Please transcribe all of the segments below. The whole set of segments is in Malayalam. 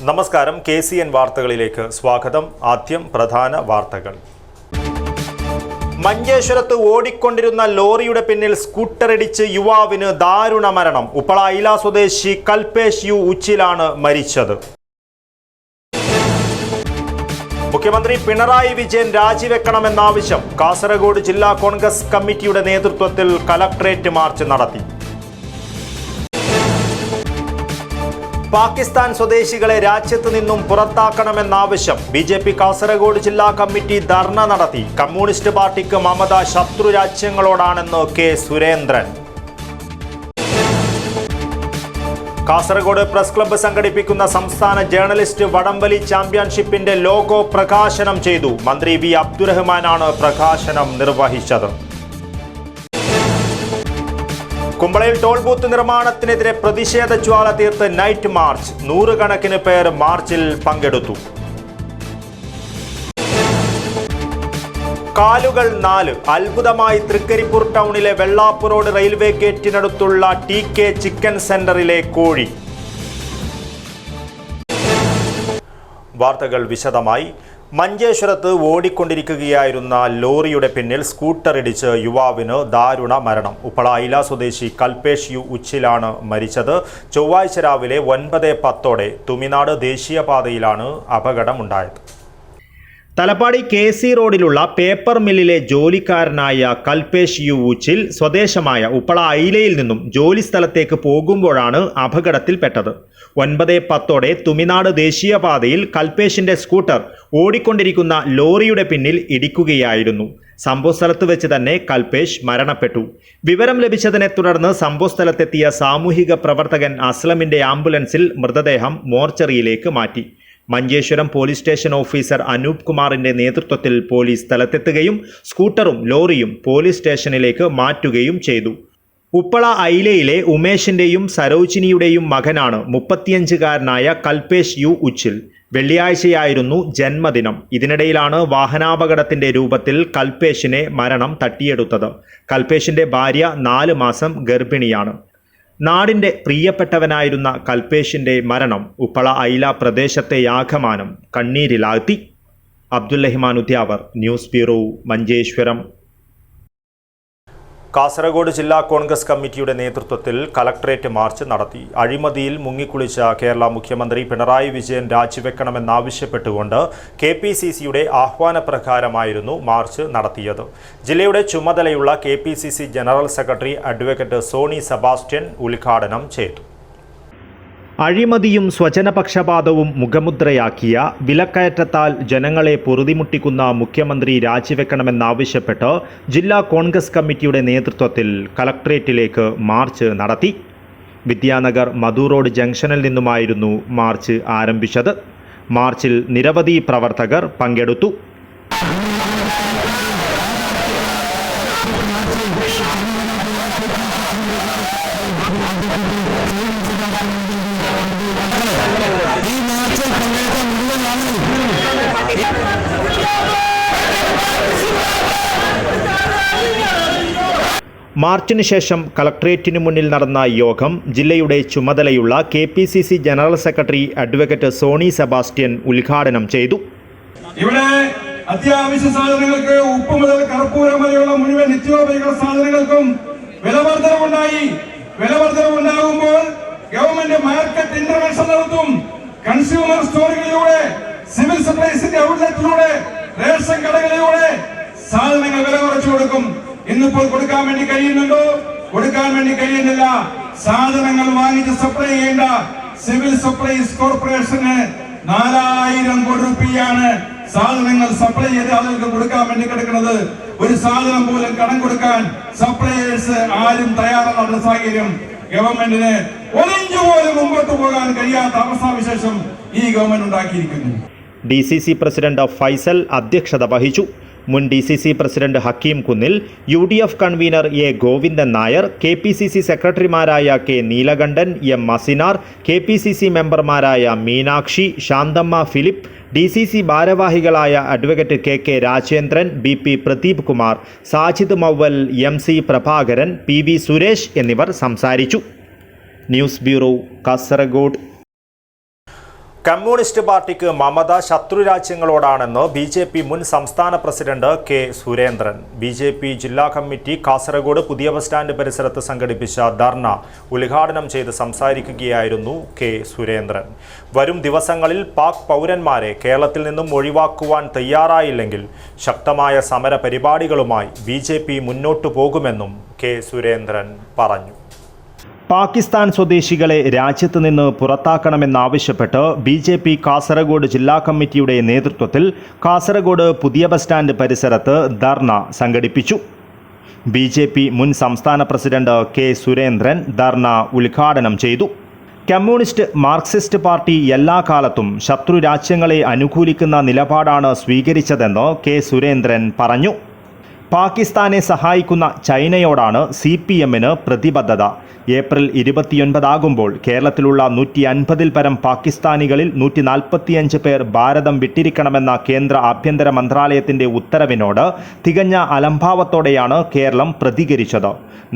നമസ്കാരം, KCN വാർത്തകളിലേക്ക് സ്വാഗതം. ആദ്യം പ്രധാന വാർത്തകൾ. മഞ്ചേശ്വരത്ത് ഓടിക്കൊണ്ടിരുന്ന ലോറിയുടെ പിന്നിൽ സ്കൂട്ടറിടിച്ച് യുവാവിന് ദാരുണ മരണം. ഉപ്പള ഐല സ്വദേശി കൽപേഷ് യു ഉച്ചിലാണ് മരിച്ചത്. മുഖ്യമന്ത്രി പിണറായി വിജയൻ രാജിവെക്കണമെന്നാവശ്യം. കാസർഗോഡ് ജില്ലാ കോൺഗ്രസ് കമ്മിറ്റിയുടെ നേതൃത്വത്തിൽ കലക്ട്രേറ്റ് മാർച്ച് നടത്തി. പാകിസ്ഥാൻ സ്വദേശികളെ രാജ്യത്ത് നിന്നും പുറത്താക്കണമെന്നാവശ്യം. BJP കാസർഗോഡ് ജില്ലാ കമ്മിറ്റി ധർണ നടത്തി. കമ്മ്യൂണിസ്റ്റ് പാർട്ടിക്ക് മമത ശത്രു രാജ്യങ്ങളോടാണെന്ന് K. Surendran. Kasaragod press club സംഘടിപ്പിക്കുന്ന സംസ്ഥാന ജേർണലിസ്റ്റ് വടംവലി ചാമ്പ്യൻഷിപ്പിന്റെ ലോഗോ പ്രകാശനം ചെയ്തു. മന്ത്രി V. അബ്ദുറഹ്മാനാണ് പ്രകാശനം നിർവഹിച്ചത്. കുമ്പളയിൽ ടോൾ ബൂത്ത് നിർമ്മാണത്തിനെതിരെ പ്രതിഷേധ ജ്വാല തീർത്ത് നൈറ്റ് മാർച്ച്. 100 കണക്കിന് പേർ മാർച്ചിൽ പങ്കെടുത്തു. കാലുകൾ 4. അത്ഭുതമായി തൃക്കരിപ്പൂർ ടൗണിലെ വെള്ളാപ്പൂർ റോഡ് റെയിൽവേ ഗേറ്റിനടുത്തുള്ള TK ചിക്കൻ സെന്ററിലെ കോഴി. വാർത്തകൾ വിശദമായി. മഞ്ചേശ്വരത്ത് ഓടിക്കൊണ്ടിരിക്കുകയായിരുന്ന ലോറിയുടെ പിന്നിൽ സ്കൂട്ടറിടിച്ച് യുവാവിന് ദാരുണ മരണം. ഉപ്പള ഐല സ്വദേശി കൽപേഷ് യു ഉച്ചിലാണ് മരിച്ചത്. ചൊവ്വാഴ്ച രാവിലെ 9:10 തുമിനാട് ദേശീയപാതയിലാണ് അപകടമുണ്ടായത്. തലപ്പാടി KC റോഡിലുള്ള പേപ്പർ മില്ലിലെ ജോലിക്കാരനായ കൽപേഷ് യു ഉച്ചിൽ സ്വദേശമായ ഉപ്പള ഐലയിൽ നിന്നും ജോലി സ്ഥലത്തേക്ക് പോകുമ്പോഴാണ് അപകടത്തിൽപ്പെട്ടത്. 9:10 തുമിനാട് ദേശീയപാതയിൽ കൽപേഷിന്റെ സ്കൂട്ടർ ഓടിക്കൊണ്ടിരിക്കുന്ന ലോറിയുടെ പിന്നിൽ ഇടിക്കുകയായിരുന്നു. സംഭവസ്ഥലത്ത് വെച്ച് തന്നെ കൽപേഷ് മരണപ്പെട്ടു. വിവരം ലഭിച്ചതിനെ തുടർന്ന് സംഭവസ്ഥലത്തെത്തിയ സാമൂഹിക പ്രവർത്തകൻ അസ്ലമിന്റെ ആംബുലൻസിൽ മൃതദേഹം മോർച്ചറിയിലേക്ക് മാറ്റി. Manjeshwaram police station officer Anoop കുമാറിന്റെ നേതൃത്വത്തിൽ പോലീസ് സ്ഥലത്തെത്തുകയും സ്കൂട്ടറും ലോറിയും പോലീസ് സ്റ്റേഷനിലേക്ക് മാറ്റുകയും ചെയ്തു. ഉപ്പള ഐലയിലെ ഉമേഷിന്റെയും സരോജിനിയുടെയും മകനാണ് 35-കാരനായ കൽപേഷ് യു ഉച്ചിൽ. വെള്ളിയാഴ്ചയായിരുന്നു ജന്മദിനം. ഇതിനിടയിലാണ് വാഹനാപകടത്തിന്റെ രൂപത്തിൽ കൽപേഷിനെ മരണം തട്ടിയെടുത്തത്. കൽപേഷിന്റെ ഭാര്യ 4 മാസം ഗർഭിണിയാണ്. നാടിന്റെ പ്രിയപ്പെട്ടവനായിരുന്ന കൽപേഷിന്റെ മരണം ഉപ്പള ഐല പ്രദേശത്തെ ആകമാനം കണ്ണീരിലാഴ്ത്തി. Abdurahman Udyavar, news bureau, Manjeshwaram. കാസർഗോഡ് ജില്ലാ കോൺഗ്രസ് കമ്മിറ്റിയുടെ നേതൃത്വത്തിൽ കലക്ട്രേറ്റ് മാർച്ച് നടത്തി. അഴിമതിയിൽ മുങ്ങിക്കുളിച്ച കേരള മുഖ്യമന്ത്രി പിണറായി വിജയൻ രാജിവെക്കണമെന്നാവശ്യപ്പെട്ടുകൊണ്ട് KPCCയുടെ ആഹ്വാനപ്രകാരമായിരുന്നു മാർച്ച് നടത്തിയത്. ജില്ലയുടെ ചുമതലയുള്ള KPCC general secretary advocate Soni Sebastian ഉദ്ഘാടനം ചെയ്തു. അഴിമതിയും സ്വജനപക്ഷപാതവും മുഖമുദ്രയാക്കിയ വിലക്കയറ്റത്താൽ ജനങ്ങളെ പൊറുതിമുട്ടിക്കുന്ന മുഖ്യമന്ത്രി രാജിവെക്കണമെന്നാവശ്യപ്പെട്ട് ജില്ലാ കോൺഗ്രസ് കമ്മിറ്റിയുടെ നേതൃത്വത്തിൽ കലക്ട്രേറ്റിലേക്ക് മാർച്ച് നടത്തി. വിദ്യാനഗർ മധു റോഡ് ജംഗ്ഷനിൽ നിന്നുമായിരുന്നു മാർച്ച് ആരംഭിച്ചത്. മാർച്ചിൽ നിരവധി പ്രവർത്തകർ പങ്കെടുത്തു. മാർച്ചിന് ശേഷം കളക്ട്രേറ്റിനു മുന്നിൽ നടന്ന യോഗം ജില്ലയുടെ ചുമതലയുള്ള KPCC general secretary advocate Soni Sebastian ഉദ്ഘാടനം ചെയ്തു. ഇവിടെ അത്യാവശ്യ സാധനങ്ങൾക്ക് ഉപ്പ് മുതൽ കർപ്പൂരം വരെയുള്ള മുഴുവൻ നിത്യോപയോഗ സാധനങ്ങൾക്കും വിലവർദ്ധനവുണ്ടായി. വിലവർദ്ധനവുണ്ടാകുമ്പോൾ ഗവൺമെന്റ് മാർക്കറ്റ് ഇന്റർവെൻഷൻ നടത്തും. കൺസ്യൂമർ സ്റ്റോറുകളിലൂടെ, സിവിൽ സപ്ലൈസിന്റെ ഔട്ട്ലെറ്റിലൂടെ, റേഷൻ കടകളിലൂടെ സാധനങ്ങൾ വില കുറച്ചു കൊടുക്കും. ഇന്നിപ്പോൾ കൊടുക്കാൻ വേണ്ടി കഴിയുന്നുണ്ടോ? കൊടുക്കാൻ വേണ്ടി കഴിയുന്നില്ല. സാധനങ്ങൾ വാങ്ങിച്ച് സപ്ലൈ ചെയ്യേണ്ട സിവിൽ സപ്ലൈസ് കോർപ്പറേഷന് 4000 കോടി രൂപയാണ് സാധനങ്ങൾ സപ്ലൈ ചെയ്ത് ആളുകൾക്ക് കൊടുക്കാൻ വേണ്ടി കിടക്കുന്നത്. ഒരു സാധനം പോലും കടം കൊടുക്കാൻ സപ്ലൈയേഴ്സ് ആരും തയ്യാറാകുന്ന സാഹചര്യം ഗവൺമെന്റിന് ഒരിഞ്ച് പോലും മുമ്പോട്ട് പോകാൻ കഴിയാത്ത അവസ്ഥാവിശേഷം ഈ ഗവൺമെന്റ് ഉണ്ടാക്കിയിരിക്കുന്നു. DCC പ്രസിഡന്റ് ഫൈസൽ അധ്യക്ഷത വഹിച്ചു. മുൻ DCC president Hakeem Kunnil, UDF convener A. Govindan Nair, KPCC സെക്രട്ടറിമാരായ K. Neelakandan, M. Masinar, KPCC മെമ്പർമാരായ മീനാക്ഷി, ശാന്തമ്മ ഫിലിപ്പ്, DCC ഭാരവാഹികളായ advocate KK Rajendran, BP Pradeep Kumar, Sajid Mauval, MC Prabhakaran, PV Suresh എന്നിവർ സംസാരിച്ചു. News bureau, Kasaragod. കമ്മ്യൂണിസ്റ്റ് പാർട്ടിക്ക് മമത ശത്രുരാജ്യങ്ങളോടാണെന്ന് BJP മുൻ സംസ്ഥാന പ്രസിഡന്റ് കെ സുരേന്ദ്രൻ. BJP ജില്ലാ കമ്മിറ്റി കാസർഗോഡ് പുതിയ ബസ് സ്റ്റാൻഡ് പരിസരത്ത് സംഘടിപ്പിച്ച ധർണ ഉദ്ഘാടനം ചെയ്ത് സംസാരിക്കുകയായിരുന്നു കെ സുരേന്ദ്രൻ. വരും ദിവസങ്ങളിൽ പാക് പൗരന്മാരെ കേരളത്തിൽ നിന്നും ഒഴിവാക്കുവാൻ തയ്യാറായില്ലെങ്കിൽ ശക്തമായ സമര പരിപാടികളുമായി BJP മുന്നോട്ടു പോകുമെന്നും കെ സുരേന്ദ്രൻ പറഞ്ഞു. പാകിസ്ഥാൻ സ്വദേശികളെ രാജ്യത്ത് നിന്ന് പുറത്താക്കണമെന്നാവശ്യപ്പെട്ട് BJP കാസർഗോഡ് ജില്ലാ കമ്മിറ്റിയുടെ നേതൃത്വത്തിൽ കാസർഗോഡ് പുതിയ ബസ് സ്റ്റാൻഡ് പരിസരത്ത് ധർണ സംഘടിപ്പിച്ചു. BJP മുൻ സംസ്ഥാന പ്രസിഡന്റ് കെ സുരേന്ദ്രൻ ധർണ ഉദ്ഘാടനം ചെയ്തു. കമ്മ്യൂണിസ്റ്റ് മാർക്സിസ്റ്റ് പാർട്ടി എല്ലാ കാലത്തും ശത്രു രാജ്യങ്ങളെ അനുകൂലിക്കുന്ന നിലപാടാണ് സ്വീകരിച്ചതെന്ന് കെ സുരേന്ദ്രൻ പറഞ്ഞു. പാകിസ്ഥാനെ സഹായിക്കുന്ന ചൈനയോടാണ് CPMന് പ്രതിബദ്ധത. ഏപ്രിൽ 29 കേരളത്തിലുള്ള 150-ൽ പരം പാകിസ്ഥാനികളിൽ 145 പേർ ഭാരതം വിട്ടിരിക്കണമെന്ന കേന്ദ്ര ആഭ്യന്തര മന്ത്രാലയത്തിൻ്റെ ഉത്തരവിനോട് തികഞ്ഞ അലംഭാവത്തോടെയാണ് കേരളം പ്രതികരിച്ചത്.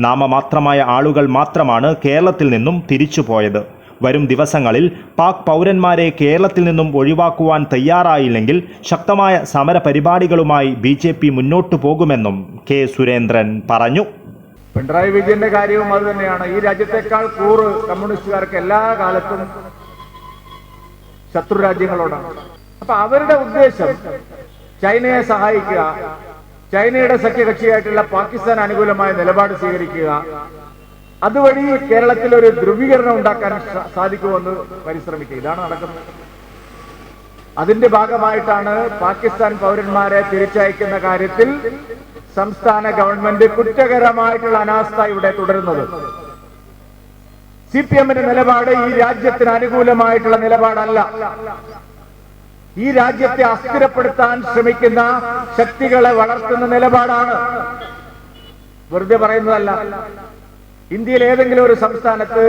നാമമാത്രമായ ആളുകൾ മാത്രമാണ് കേരളത്തിൽ നിന്നും തിരിച്ചുപോയത്. വരും ദിവസങ്ങളിൽ പാക് പൗരന്മാരെ കേരളത്തിൽ നിന്നും ഒഴിവാക്കുവാൻ തയ്യാറായില്ലെങ്കിൽ ശക്തമായ സമര പരിപാടികളുമായി BJP മുന്നോട്ടു പോകുമെന്നും കെ സുരേന്ദ്രൻ പറഞ്ഞു. പിണറായി വിജയന്റെ കാര്യവും അത് തന്നെയാണ്. ഈ രാജ്യത്തെക്കാൾ കൂറ് കമ്മ്യൂണിസ്റ്റുകാർക്ക് എല്ലാ കാലത്തും ശത്രു രാജ്യങ്ങളോടാണ്. അപ്പൊ അവരുടെ ഉദ്ദേശം ചൈനയെ സഹായിക്കുക, ചൈനയുടെ സഖ്യകക്ഷിയായിട്ടുള്ള പാകിസ്ഥാൻ അനുകൂലമായ നിലപാട് സ്വീകരിക്കുക, അതുവഴി കേരളത്തിൽ ഒരു ധ്രുവീകരണം ഉണ്ടാക്കാൻ സാധിക്കുമെന്ന് പരിശ്രമിക്കുക. ഇതാണ് നടക്കുന്നത്. അതിന്റെ ഭാഗമായിട്ടാണ് പാകിസ്ഥാൻ പൗരന്മാരെ തിരിച്ചയക്കുന്ന കാര്യത്തിൽ സംസ്ഥാന ഗവൺമെന്റ് കുറ്റകരമായിട്ടുള്ള അനാസ്ഥ ഇവിടെ തുടരുന്നത്. CPMന്റെ നിലപാട് ഈ രാജ്യത്തിന് അനുകൂലമായിട്ടുള്ള നിലപാടല്ല. ഈ രാജ്യത്തെ അസ്ഥിരപ്പെടുത്താൻ ശ്രമിക്കുന്ന ശക്തികളെ വളർത്തുന്ന നിലപാടാണ്. വെറുതെ പറയുന്നതല്ല. ഇന്ത്യയിൽ ഏതെങ്കിലും ഒരു സംസ്ഥാനത്ത്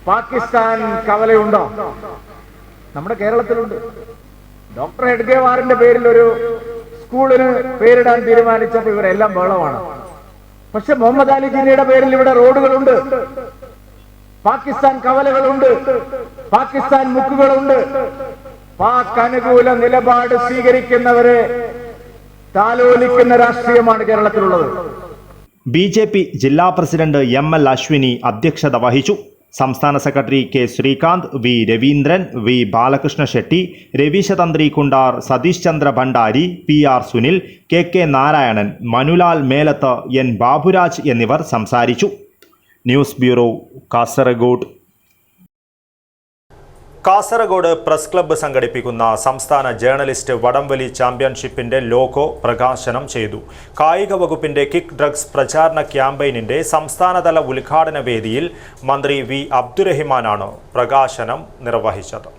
പാകിസ്ഥാൻ കവലയുണ്ടോ? നമ്മുടെ കേരളത്തിലുണ്ട്. ഡോക്ടർ എഡ്ഗേവാറിന്റെ പേരിൽ ഒരു സ്കൂളിന് പേരിടാൻ തീരുമാനിച്ചപ്പോൾ ഇവരെല്ലാം ബഹളമാണ്. പക്ഷെ മുഹമ്മദ് അലി ജിന്നയുടെ പേരിൽ ഇവിടെ റോഡുകളുണ്ട്, പാകിസ്ഥാൻ കവലകളുണ്ട്, പാകിസ്ഥാൻ മുക്കുകളുണ്ട്. പാക് അനുകൂല നിലപാട് സ്വീകരിക്കുന്നവരെ താലോലിക്കുന്ന രാഷ്ട്രീയമാണ് കേരളത്തിലുള്ളത്. BJP ജില്ലാ പ്രസിഡന്റ് ML അശ്വിനി അധ്യക്ഷത വഹിച്ചു. സംസ്ഥാന secretary K Srikanth, V Raveendran, V Balakrishna Shetty, Raveesha Tantri Kundar, Satheesh Chandra Bhandari, PR Sunil, KK Narayanan, Manulal Melath, N Baburaj എന്നിവർ സംസാരിച്ചു. News bureau, Kasaragod. Kasaragod press club സംഘടിപ്പിക്കുന്ന സംസ്ഥാന ജേർണലിസ്റ്റ് വടംവലി ചാമ്പ്യൻഷിപ്പിന്റെ ലോഗോ പ്രകാശനം ചെയ്തു. കായിക വകുപ്പിന്റെ കിക്ക് ഡ്രഗ്സ് പ്രചാരണ ക്യാമ്പയിനിന്റെ സംസ്ഥാനതല ഉദ്ഘാടന വേദിയിൽ മന്ത്രി V അബ്ദുറഹിമാനാണ് പ്രകാശനം നിർവഹിച്ചത്.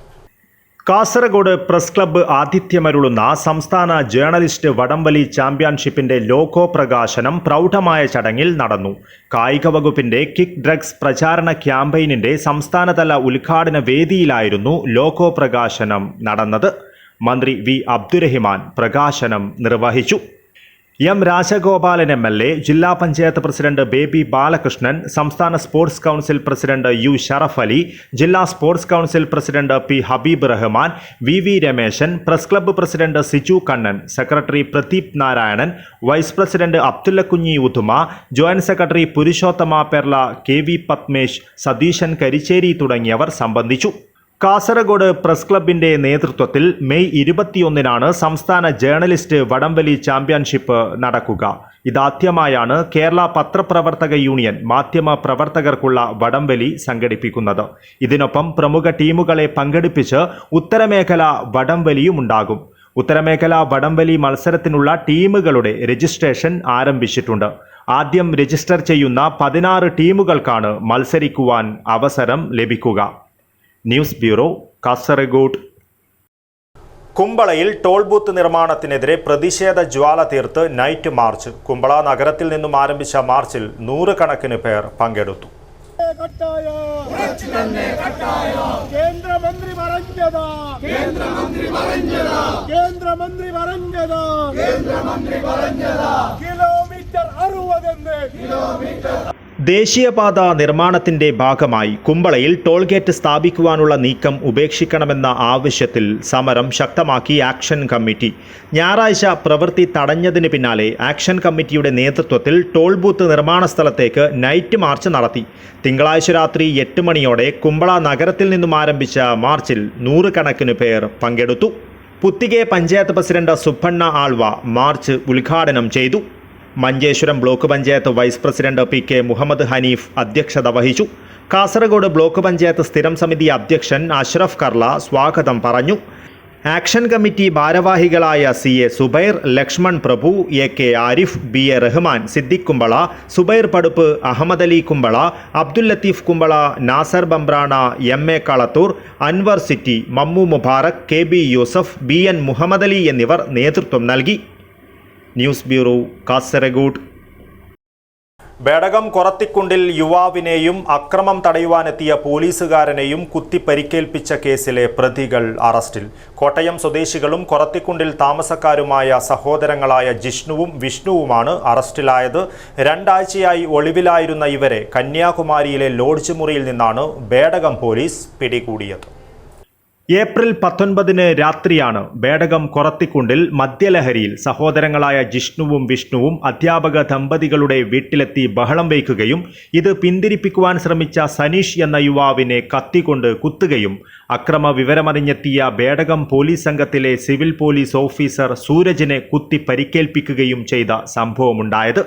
കാസർഗോഡ് പ്രസ് ക്ലബ്ബ് ആതിഥ്യമരുളുന്ന സംസ്ഥാന ജേർണലിസ്റ്റ് വടംവലി ചാമ്പ്യൻഷിപ്പിന്റെ ലോഗോ പ്രകാശനം പ്രൗഢമായ ചടങ്ങിൽ നടന്നു. കായിക വകുപ്പിന്റെ കിക്ക് ഡ്രഗ്സ് പ്രചാരണ ക്യാമ്പയിനിന്റെ സംസ്ഥാനതല ഉദ്ഘാടന വേദിയിലായിരുന്നു ലോഗോ പ്രകാശനം നടന്നത്. മന്ത്രി V അബ്ദുറഹിമാൻ പ്രകാശനം നിർവഹിച്ചു. M രാജഗോപാലൻ MLA, ജില്ലാ പഞ്ചായത്ത് പ്രസിഡന്റ് ബേബി ബാലകൃഷ്ണൻ, സംസ്ഥാന sports council president U Sharaf Ali, ജില്ലാ sports council president P Habeeb Rahman, VV Rameshan, press club president Siju Kannan, secretary Pradeep Narayanan, vice president Abdullakunhi Uthuma, joint secretary Purushothama Perla, KV Padmesh, Satheesan Karicheri തുടങ്ങിയവർ സംബന്ധിച്ചു. കാസർഗോഡ് പ്രസ് ക്ലബിന്റെ നേതൃത്വത്തിൽ മെയ് 21 സംസ്ഥാന ജേർണലിസ്റ്റ് വടംവലി ചാമ്പ്യൻഷിപ്പ് നടക്കുക. ഇതാദ്യമായാണ് കേരള പത്രപ്രവർത്തക യൂണിയൻ മാധ്യമ പ്രവർത്തകർക്കുള്ള വടംവലി സംഘടിപ്പിക്കുന്നത്. ഇതിനൊപ്പം പ്രമുഖ ടീമുകളെ പങ്കെടുപ്പിച്ച് ഉത്തരമേഖല വടംവലിയും ഉണ്ടാകും. ഉത്തരമേഖല വടംവലി മത്സരത്തിനുള്ള ടീമുകളുടെ രജിസ്ട്രേഷൻ ആരംഭിച്ചിട്ടുണ്ട്. ആദ്യം രജിസ്റ്റർ ചെയ്യുന്ന 16 ടീമുകൾക്കാണ് മത്സരിക്കുവാൻ അവസരം ലഭിക്കുക. News bureau, Kasaragod. കുമ്പളയിൽ ടോൾ ബൂത്ത് നിർമ്മാണത്തിനെതിരെ പ്രതിഷേധ ജ്വാല തീർത്ത് നൈറ്റ് മാർച്ച്. കുമ്പള നഗരത്തിൽ നിന്നും ആരംഭിച്ച മാർച്ചിൽ 100 കണക്കിന് പേർ പങ്കെടുത്തു. ദേശീയപാത നിർമ്മാണത്തിന്റെ ഭാഗമായി കുമ്പളയിൽ ടോൾ ഗേറ്റ് സ്ഥാപിക്കുവാനുള്ള നീക്കം ഉപേക്ഷിക്കണമെന്ന ആവശ്യത്തിൽ സമരം ശക്തമാക്കി ആക്ഷൻ കമ്മിറ്റി. ഞായറാഴ്ച പ്രവൃത്തി തടഞ്ഞതിന് പിന്നാലെ ആക്ഷൻ കമ്മിറ്റിയുടെ നേതൃത്വത്തിൽ ടോൾ ബൂത്ത് നിർമ്മാണ സ്ഥലത്തേക്ക് നൈറ്റ് മാർച്ച് നടത്തി. തിങ്കളാഴ്ച രാത്രി 8 മണിയോടെ കുമ്പള നഗരത്തിൽ നിന്നും ആരംഭിച്ച മാർച്ചിൽ 100 കണക്കിന് പേർ പങ്കെടുത്തു. പുത്തികെ പഞ്ചായത്ത് പ്രസിഡന്റ് സുബ്ബണ്ണ ആൾവ മാർച്ച് ഉദ്ഘാടനം ചെയ്തു. Manjeshwaram block panchayat vice president PK Muhammad Hanif അധ്യക്ഷത വഹിച്ചു. കാസർഗോഡ് ബ്ലോക്ക് പഞ്ചായത്ത് സ്ഥിരം സമിതി അധ്യക്ഷൻ അഷ്റഫ് കർല സ്വാഗതം പറഞ്ഞു. ആക്ഷൻ കമ്മിറ്റി ഭാരവാഹികളായ CA Subair, Lakshman Prabhu, AK Arif, BA Rahman, Siddique Kumbala, Subair Paduppu, Ahmed Ali Kumbala, Abdul Latheef Kumbala, Nasar Bambrana, MA Kalathur, Anwar city, Mammu Mubarak, KB Yusuf, BN Muhammad Ali എന്നിവർ നേതൃത്വം നൽകി. News bureau, Kasaragod. ബേഡകം കൊറത്തിക്കുണ്ടിൽ യുവാവിനെയും അക്രമം തടയുവാനെത്തിയ പോലീസുകാരനെയും കുത്തി പരിക്കേൽപ്പിച്ച കേസിലെ പ്രതികൾ അറസ്റ്റിൽ. കോട്ടയം സ്വദേശികളും കൊറത്തിക്കുണ്ടിൽ താമസക്കാരുമായ സഹോദരങ്ങളായ ജിഷ്ണുവും വിഷ്ണുവുമാണ് അറസ്റ്റിലായത്. 2 ആഴ്ചയായി ഒളിവിലായിരുന്ന ഇവരെ കന്യാകുമാരിയിലെ ലോഡ്ജ് മുറിയിൽ നിന്നാണ് ബേഡകം പോലീസ് പിടികൂടിയത്. ഏപ്രിൽ 19 രാത്രിയാണ് ബേഡകം കൊറത്തിക്കുണ്ടിൽ മദ്യലഹരിയിൽ സഹോദരങ്ങളായ ജിഷ്ണുവും വിഷ്ണുവും അധ്യാപക ദമ്പതികളുടെ വീട്ടിലെത്തി ബഹളം വയ്ക്കുകയും ഇത് പിന്തിരിപ്പിക്കുവാൻ ശ്രമിച്ച സനീഷ് എന്ന യുവാവിനെ കത്തികൊണ്ട് കുത്തുകയും അക്രമ വിവരമറിഞ്ഞെത്തിയ ബേഡകം പോലീസ് സംഘത്തിലെ സിവിൽ പോലീസ് ഓഫീസർ സൂരജിനെ കുത്തി പരിക്കേൽപ്പിക്കുകയും ചെയ്ത സംഭവമുണ്ടായത്.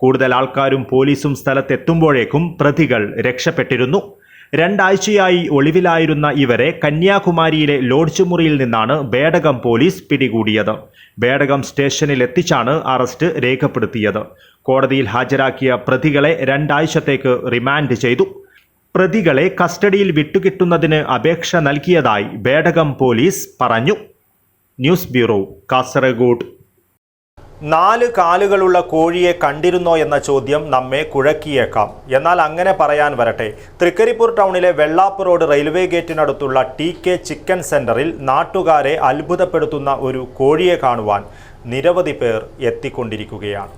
കൂടുതൽ ആൾക്കാരും പോലീസും സ്ഥലത്തെത്തുമ്പോഴേക്കും പ്രതികൾ രക്ഷപ്പെട്ടിരുന്നു. 2 ആഴ്ചയായി ഒളിവിലായിരുന്ന ഇവരെ കന്യാകുമാരിയിലെ ലോഡ്ജ് മുറിയിൽ നിന്നാണ് ബേഡകം പോലീസ് പിടികൂടിയത്. ബേഡകം സ്റ്റേഷനിൽ എത്തിച്ചാണ് അറസ്റ്റ് രേഖപ്പെടുത്തിയത്. കോടതിയിൽ ഹാജരാക്കിയ പ്രതികളെ 2 ആഴ്ചത്തേക്ക് റിമാൻഡ് ചെയ്തു. പ്രതികളെ കസ്റ്റഡിയിൽ വിട്ടുകിട്ടുന്നതിന് അപേക്ഷ നൽകിയതായി ബേഡകം പോലീസ് പറഞ്ഞു. News bureau, Kasaragod. 4 കാലുകളുള്ള കോഴിയെ കണ്ടിരുന്നോ എന്ന ചോദ്യം നമ്മെ കുഴക്കിയേക്കാം. എന്നാൽ അങ്ങനെ പറയാൻ വരട്ടെ. തൃക്കരിപ്പൂർ ടൗണിലെ വെള്ളാപ്പ് റോഡ് റെയിൽവേ ഗേറ്റിനടുത്തുള്ള TK ചിക്കൻ സെന്ററിൽ നാട്ടുകാരെ അത്ഭുതപ്പെടുത്തുന്ന ഒരു കോഴിയെ കാണുവാൻ നിരവധി പേർ എത്തിക്കൊണ്ടിരിക്കുകയാണ്.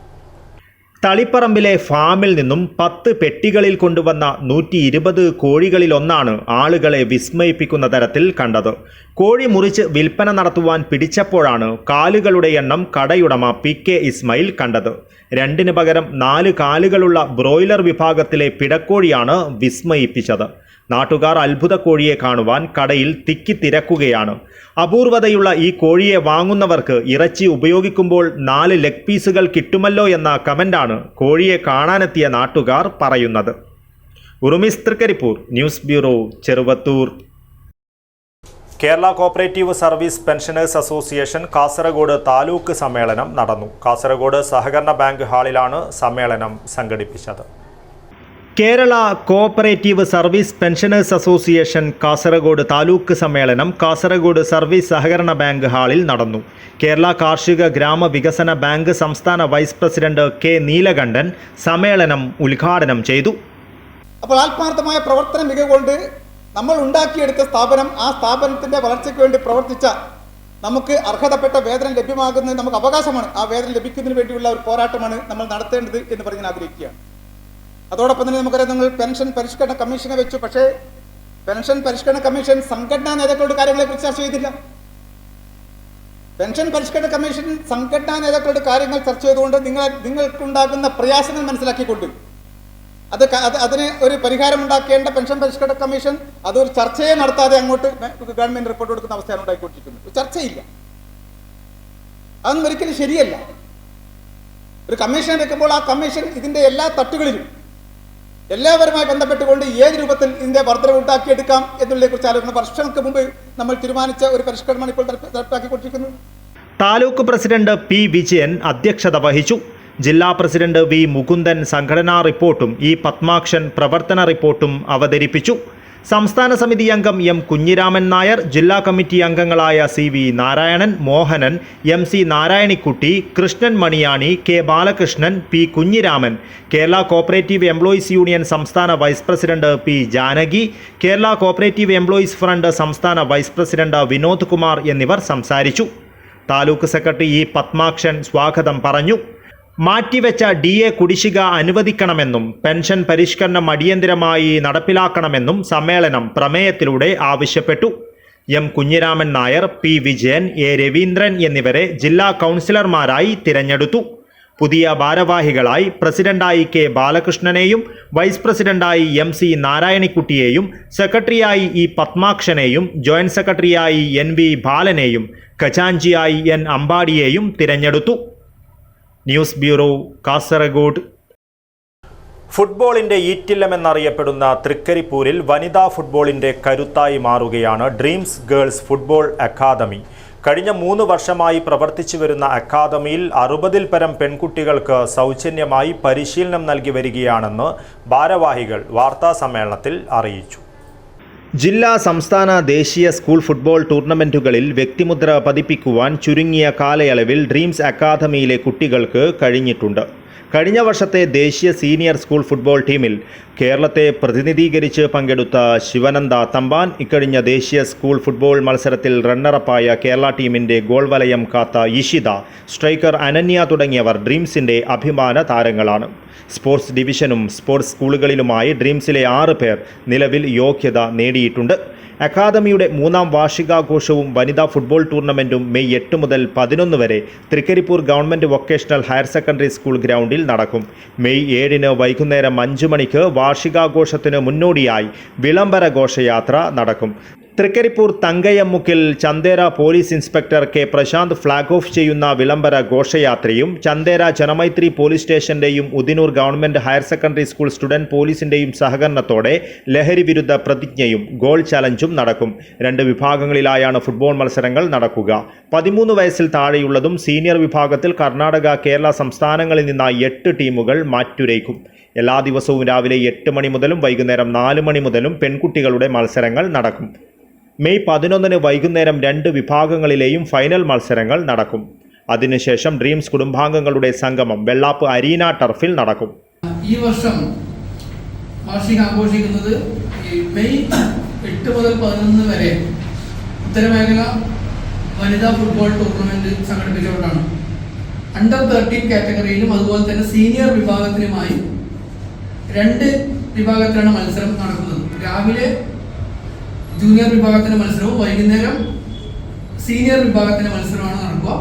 തളിപ്പറമ്പിലെ ഫാമിൽ നിന്നും 10 പെട്ടികളിൽ കൊണ്ടുവന്ന 120 കോഴികളിലൊന്നാണ് ആളുകളെ വിസ്മയിപ്പിക്കുന്ന തരത്തിൽ കണ്ടത്. കോഴി മുറിച്ച് വിൽപ്പന നടത്തുവാൻ പിടിച്ചപ്പോഴാണ് കാലുകളുടെ എണ്ണം കടയുടമ PK ഇസ്മായിൽ കണ്ടത്. 2 പകരം 4 കാലുകളുള്ള ബ്രോയിലർ വിഭാഗത്തിലെ പിടക്കോഴിയാണ് വിസ്മയിപ്പിച്ചത്. നാട്ടുകാർ അത്ഭുത കോഴിയെ കാണുവാൻ കടയിൽ തിക്കിത്തിരക്കുകയാണ്. അപൂർവതയുള്ള ഈ കോഴിയെ വാങ്ങുന്നവർക്ക് ഇറച്ചി ഉപയോഗിക്കുമ്പോൾ 4 ലെഗ് പീസുകൾ കിട്ടുമല്ലോ എന്ന കമൻ്റാണ് കോഴിയെ കാണാനെത്തിയ നാട്ടുകാർ പറയുന്നത്. Urumis, Trikaripur. News bureau, Cheruvathur. Kerala cooperative service pensioners association Kasaragod taluk സമ്മേളനം നടന്നു. കാസർഗോഡ് സഹകരണ ബാങ്ക് ഹാളിലാണ് സമ്മേളനം സംഘടിപ്പിച്ചത്. Kerala cooperative service pensioners association Kasaragod taluk സമ്മേളനം കാസർഗോഡ് സർവീസ് സഹകരണ ബാങ്ക് ഹാളിൽ നടന്നു. കേരള കാർഷിക ഗ്രാമ വികസന ബാങ്ക് സംസ്ഥാന വൈസ് പ്രസിഡന്റ് K നീലകണ്ഠൻ സമ്മേളനം ഉദ്ഘാടനം ചെയ്തു. അപ്പോൾ ആത്മാർത്ഥമായ പ്രവർത്തന മികവ് കൊണ്ട് നമ്മൾ ഉണ്ടാക്കിയെടുത്ത സ്ഥാപനം, ആ സ്ഥാപനത്തിൻ്റെ വളർച്ചയ്ക്ക് വേണ്ടി പ്രവർത്തിച്ച നമുക്ക് അർഹതപ്പെട്ട വേതനം ലഭ്യമാകുന്നത് നമുക്ക് അവകാശമാണ്. ആ വേതനം ലഭിക്കുന്നതിന് വേണ്ടിയുള്ള ഒരു പോരാട്ടമാണ് നമ്മൾ നടത്തേണ്ടത് എന്ന് പറഞ്ഞ് ഞാൻ ആഗ്രഹിക്കുകയാണ്. അതോടൊപ്പം തന്നെ നമുക്കറിയാം, നിങ്ങൾ പെൻഷൻ പരിഷ്കരണ കമ്മീഷനെ വെച്ചു. പക്ഷേ പെൻഷൻ പരിഷ്കരണ കമ്മീഷൻ സംഘടനാ നേതാക്കളുടെ കാര്യങ്ങളെക്കുറിച്ച് ചർച്ച ചെയ്തില്ല. പെൻഷൻ പരിഷ്കരണ കമ്മീഷൻ സംഘടനാ നേതാക്കളുടെ കാര്യങ്ങൾ ചർച്ച ചെയ്തുകൊണ്ട് നിങ്ങൾക്കുണ്ടാകുന്ന പ്രയാസങ്ങൾ മനസ്സിലാക്കിക്കൊണ്ട് അതിന് ഒരു പരിഹാരം ഉണ്ടാക്കേണ്ട പെൻഷൻ പരിഷ്കരണ കമ്മീഷൻ അതൊരു ചർച്ചയെ നടത്താതെ അങ്ങോട്ട് ഗവൺമെന്റ് റിപ്പോർട്ട് കൊടുക്കുന്ന അവസ്ഥയാണ് ഉണ്ടായിക്കൊണ്ടിരിക്കുന്നത്. ചർച്ചയില്ല. അതൊന്നും ഒരിക്കലും ശരിയല്ല. ഒരു കമ്മീഷനെ വെക്കുമ്പോൾ ആ കമ്മീഷൻ ഇതിൻ്റെ എല്ലാ തട്ടുകളിലും എല്ലാവരുമായി ബന്ധപ്പെട്ടുകൊണ്ട് ഏത് രൂപത്തിൽ ഇതിൻ്റെ വർധനവ് ഉണ്ടാക്കിയെടുക്കാം എന്നതിനെക്കുറിച്ച് ആലോചന വർഷങ്ങൾക്ക് മുമ്പ് നമ്മൾ തീരുമാനിച്ച ഒരു പരിഷ്കരണമാണ് ഇപ്പോൾ നടപ്പാക്കിക്കൊണ്ടിരിക്കുന്നത്. താലൂക്ക് പ്രസിഡന്റ് P വിജയൻ അധ്യക്ഷത വഹിച്ചു. ജില്ലാ പ്രസിഡന്റ് V മുകുന്ദൻ സംഘടനാ റിപ്പോർട്ടും E പത്മാക്ഷൻ പ്രവർത്തന റിപ്പോർട്ടും അവതരിപ്പിച്ചു. സംസ്ഥാന സമിതി അംഗം M കുഞ്ഞിരാമൻ നായർ, ജില്ലാ കമ്മിറ്റി അംഗങ്ങളായ CV Narayanan, Mohanan, MC Narayanikutty, Krishnan Maniyani, K Balakrishnan, P Kunhiraman, Kerala cooperative employees union സംസ്ഥാന vice president P Janaki, Kerala cooperative employees front സംസ്ഥാന വൈസ് പ്രസിഡന്റ് വിനോദ് കുമാർ എന്നിവർ സംസാരിച്ചു. താലൂക്ക് സെക്രട്ടറി E പത്മാക്ഷൻ സ്വാഗതം പറഞ്ഞു. മാറ്റിവെച്ച DA കുടിശ്ശിക അനുവദിക്കണമെന്നും പെൻഷൻ പരിഷ്കരണം അടിയന്തരമായി നടപ്പിലാക്കണമെന്നും സമ്മേളനം പ്രമേയത്തിലൂടെ ആവശ്യപ്പെട്ടു. M. Kunhiraman Nair, P. Vijayan, A. Raveendran എന്നിവരെ ജില്ലാ കൗൺസിലർമാരായി തിരഞ്ഞെടുത്തു. പുതിയ ഭാരവാഹികളായി പ്രസിഡന്റായി K. ബാലകൃഷ്ണനെയും വൈസ് പ്രസിഡന്റായി MC നാരായണിക്കുട്ടിയെയും സെക്രട്ടറിയായി E. പത്മാക്ഷനെയും ജോയിന്റ് സെക്രട്ടറിയായി NV ബാലനെയും ഖജാൻജിയായി N. അമ്പാടിയെയും തിരഞ്ഞെടുത്തു. News bureau, Kasaragod. ഫുട്ബോളിൻ്റെ ഈറ്റില്ലം എന്നറിയപ്പെടുന്ന തൃക്കരിപ്പൂരിൽ വനിതാ ഫുട്ബോളിൻ്റെ കരുത്തായി മാറുകയാണ് ഡ്രീംസ് ഗേൾസ് ഫുട്ബോൾ അക്കാദമി. കഴിഞ്ഞ 3 വർഷമായി പ്രവർത്തിച്ചു വരുന്ന അക്കാദമിയിൽ 60-ൽ പരം പെൺകുട്ടികൾക്ക് സൗജന്യമായി പരിശീലനം നൽകി വരികയാണെന്ന് ഭാരവാഹികൾ വാർത്താസമ്മേളനത്തിൽ അറിയിച്ചു. ജില്ലാ, സംസ്ഥാന, ദേശീയ സ്കൂൾ ഫുട്ബോൾ ടൂർണമെൻറ്റുകളിൽ വ്യക്തിമുദ്ര പതിപ്പിക്കുവാൻ ചുരുങ്ങിയ കാലയളവിൽ ഡ്രീംസ് അക്കാദമിയിലെ കുട്ടികൾക്ക് കഴിഞ്ഞിട്ടുണ്ട്. കഴിഞ്ഞ വർഷത്തെ ദേശീയ സീനിയർ സ്കൂൾ ഫുട്ബോൾ ടീമിൽ കേരളത്തെ പ്രതിനിധീകരിച്ച് പങ്കെടുത്ത ശിവനന്ദ തമ്പാൻ ഇക്കഴിഞ്ഞ ദേശീയ സ്കൂൾ ഫുട്ബോൾ മത്സരത്തിൽ റണ്ണറപ്പായ കേരള ടീമിൻ്റെ ഗോൾ വലയം കാത്ത ഇഷിത, സ്ട്രൈക്കർ അനന്യ തുടങ്ങിയവർ ഡ്രീംസിൻ്റെ അഭിമാന താരങ്ങളാണ്. സ്പോർട്സ് ഡിവിഷനും സ്പോർട്സ് സ്കൂളുകളിലുമായി ഡ്രീംസിലെ 6 പേർ നിലവിൽ യോഗ്യത നേടിയിട്ടുണ്ട്. അക്കാദമിയുടെ 3ാം വാർഷികാഘോഷവും വനിതാ ഫുട്ബോൾ ടൂർണമെൻറ്റും മെയ് 8 മുതൽ 11 വരെ Trikaripur government vocational higher secondary school ഗ്രൗണ്ടിൽ നടക്കും. മെയ് 7 വൈകുന്നേരം 5 മണിക്ക് വാർഷികാഘോഷത്തിന് മുന്നോടിയായി വിളംബര ഘോഷയാത്ര നടക്കും. തൃക്കരിപ്പൂർ തങ്കയമ്മുക്കിൽ Chandera police inspector K. Prashanth flag off ചെയ്യുന്ന വിളംബര ഘോഷയാത്രയും ചന്ദേര ജനമൈത്രി പോലീസ് സ്റ്റേഷന്റെയും Udinur government higher secondary school student പോലീസിന്റെയും സഹകരണത്തോടെ ലഹരി വിരുദ്ധ പ്രതിജ്ഞയും ഗോൾ ചലഞ്ചും നടക്കും. 2 വിഭാഗങ്ങളിലായാണ് ഫുട്ബോൾ മത്സരങ്ങൾ നടക്കുക. 13 വയസ്സിൽ താഴെയുള്ളതും സീനിയർ വിഭാഗത്തിൽ കർണാടക, കേരള സംസ്ഥാനങ്ങളിൽ നിന്നായി 8 ടീമുകൾ മാറ്റുരയ്ക്കും. എല്ലാ ദിവസവും രാവിലെ 8 മണി മുതലും വൈകുന്നേരം 4 മണി മുതലും പെൺകുട്ടികളുടെ മത്സരങ്ങൾ നടക്കും. മെയ് 11 വൈകുന്നേരം 2 വിഭാഗങ്ങളിലെയും ഫൈനൽ മത്സരങ്ങൾ നടക്കും. അതിനുശേഷം ഡ്രീംസ് കുടുംബാംഗങ്ങളുടെ സംഗമം വെള്ളാപ്പ് അരീന ടർഫിൽ നടക്കും. ഈ വർഷം വാർഷികം ആഘോഷിക്കുന്നത് മെയ് 8 മുതൽ 11 വരെ ഉത്തരമേഖല വനിതാ ഫുട്ബോൾ ടൂർണമെന്റ് സംഘടിപ്പിച്ചുകൊണ്ടാണ്. അണ്ടർ 13 കാറ്റഗറിയിലും അതുപോലെ തന്നെ സീനിയർ വിഭാഗത്തിനുമായി 2 വിഭാഗത്തിലാണ് മത്സരം നടക്കുന്നത്. രാവിലെ ജൂനിയർ വിഭാഗത്തിന്റെ മത്സരവും വൈകുന്നേരം സീനിയർ വിഭാഗത്തിന്റെ മത്സരമാണ് നടക്കുക.